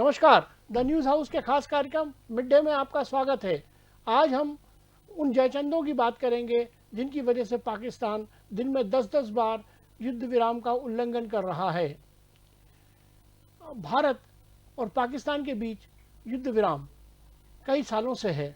नमस्कार। The news house के खास कार्यक्रम मिड डे में आपका स्वागत है। आज हम उन जयचंदों की बात करेंगे जिनकी वजह से पाकिस्तान दिन में 10-10 बार युद्ध विराम का उल्लंघन कर रहा है। भारत और पाकिस्तान के बीच युद्ध विराम कई सालों से है,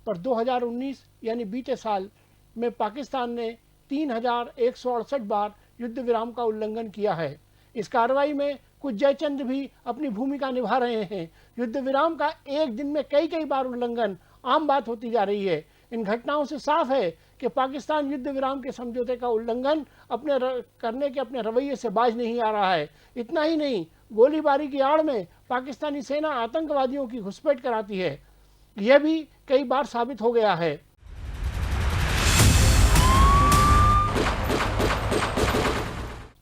पर 2019 यानी बीते साल में पाकिस्तान ने 3168 बार युद्ध विराम का उल्लंघन किया है। इस कार्रवाई में कुछ जयचंद भी अपनी भूमिका निभा रहे हैं। युद्ध विराम का एक दिन में कई बार उल्लंघन आम बात होती जा रही है। इन घटनाओं से साफ है कि पाकिस्तान युद्ध विराम के समझौते का उल्लंघन करने के अपने रवैये से बाज नहीं आ रहा है। इतना ही नहीं, गोलीबारी की आड़ में पाकिस्तानी सेना आतंकवादियों की घुसपैठ कराती है। यह भी कई बार साबित हो गया है।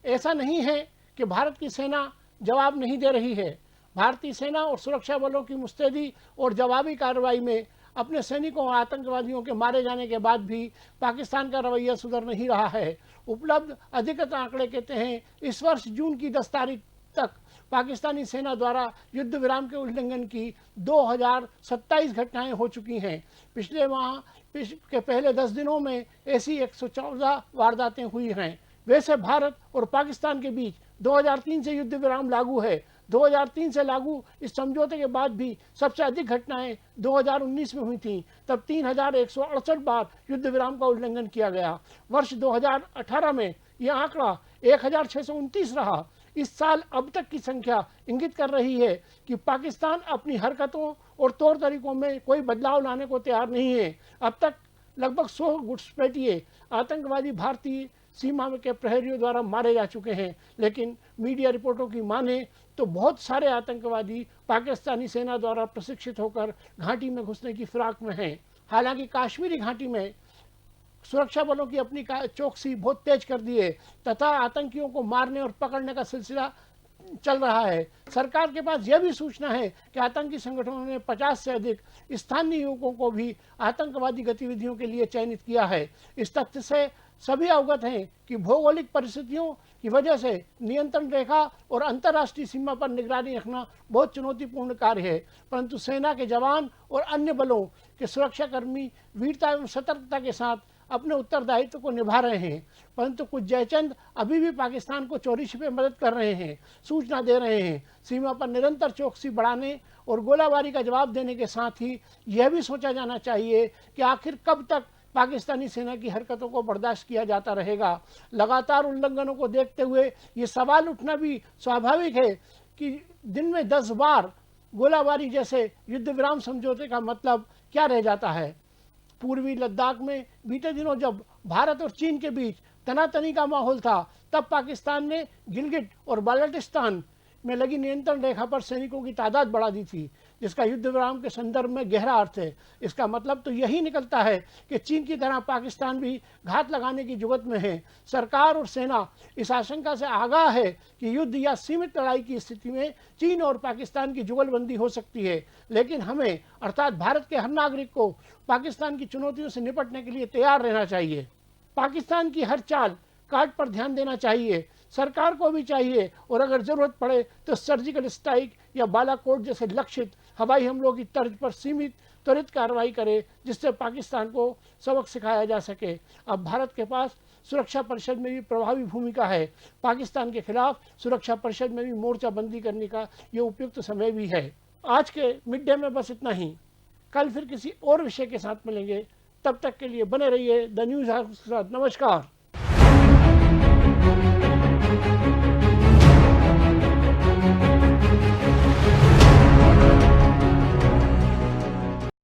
ऐसा नहीं है कि भारत की सेना जवाब नहीं दे रही है। भारतीय सेना और सुरक्षा बलों की मुस्तैदी और जवाबी कार्रवाई में अपने सैनिकों और आतंकवादियों के मारे जाने के बाद भी पाकिस्तान का रवैया सुधर नहीं रहा है। उपलब्ध अधिकृत आंकड़े कहते हैं इस वर्ष जून की 10 तारीख तक पाकिस्तानी सेना द्वारा युद्ध विराम के उल्लंघन की 2027 घटनाएं हो चुकी हैं। पिछले माह के पहले 10 दिनों में ऐसी 114 वारदातें हुई हैं। वैसे भारत और पाकिस्तान के बीच 2003 से युद्ध विराम लागू है। 2003 से लागू इस समझौते के बाद भी सबसे अधिक घटनाएं 2019 में हुई थीं। तब 3168 बार युद्ध विराम का उल्लंघन किया गया। वर्ष 2018 में यह आंकड़ा 1629 रहा। इस साल अब तक की संख्या इंगित कर रही है कि पाकिस्तान अपनी हरकतों और तौर तरीकों में कोई बदलाव लाने को तैयार नहीं है। अब तक लगभग 100 घुसपैठिए आतंकवादी भारतीय सीमा के प्रहरियों द्वारा मारे जा चुके हैं। लेकिन मीडिया रिपोर्टों की माने तो बहुत सारे आतंकवादी पाकिस्तानी सेना द्वारा प्रशिक्षित होकर घाटी में घुसने की फिराक में हैं। हालांकि कश्मीरी घाटी में सुरक्षा बलों की अपनी चौकसी बहुत तेज कर दी है तथा आतंकियों को मारने और पकड़ने का सिलसिला चल रहा है। सरकार के पास यह भी सूचना है कि आतंकी संगठनों ने 50 से अधिक स्थानीय युवकों को भी आतंकवादी गतिविधियों के लिए चयनित किया है। इस तथ्य से सभी अवगत हैं कि भौगोलिक परिस्थितियों की वजह से नियंत्रण रेखा और अंतर्राष्ट्रीय सीमा पर निगरानी रखना बहुत चुनौतीपूर्ण कार्य है, परंतु सेना के जवान और अन्य बलों के सुरक्षाकर्मी वीरता एवं सतर्कता के साथ अपने उत्तरदायित्व को निभा रहे हैं। परंतु कुछ जयचंद अभी भी पाकिस्तान को चोरी छिपे मदद कर रहे हैं, सूचना दे रहे हैं। सीमा पर निरंतर चौकसी बढ़ाने और गोलाबारी का जवाब देने के साथ ही यह भी सोचा जाना चाहिए कि आखिर कब तक पाकिस्तानी सेना की हरकतों को बर्दाश्त किया जाता रहेगा। लगातार उल्लंघनों को देखते हुए ये सवाल उठना भी स्वाभाविक है कि दिन में 10 बार गोलाबारी जैसे युद्ध विराम समझौते का मतलब क्या रह जाता है। पूर्वी लद्दाख में बीते दिनों जब भारत और चीन के बीच तनातनी का माहौल था, तब पाकिस्तान ने गिलगिट और बाल्टिस्तान में लगी नियंत्रण रेखा पर सैनिकों की तादाद बढ़ा दी थी, जिसका युद्ध विराम के संदर्भ में गहरा अर्थ है। इसका मतलब तो यही निकलता है कि चीन की तरह पाकिस्तान भी घात लगाने की जुगत में है। सरकार और सेना इस आशंका से आगाह है कि युद्ध या सीमित लड़ाई की स्थिति में चीन और पाकिस्तान की जुगलबंदी हो सकती है। लेकिन हमें अर्थात भारत के हर नागरिक को पाकिस्तान की चुनौतियों से निपटने के लिए तैयार रहना चाहिए। पाकिस्तान की हर चाल काट पर ध्यान देना चाहिए, सरकार को भी चाहिए, और अगर जरूरत पड़े तो सर्जिकल स्ट्राइक या बालाकोट जैसे लक्षित हवाई हमलों की तर्ज पर सीमित त्वरित कार्रवाई करे, जिससे पाकिस्तान को सबक सिखाया जा सके। अब भारत के पास सुरक्षा परिषद में भी प्रभावी भूमिका है। पाकिस्तान के खिलाफ सुरक्षा परिषद में भी मोर्चाबंदी करने का ये उपयुक्त समय भी है। आज के मिड डे में बस इतना ही। कल फिर किसी और विषय के साथ मिलेंगे। तब तक के लिए बने रहिए द न्यूज़ हाउस के साथ। नमस्कार।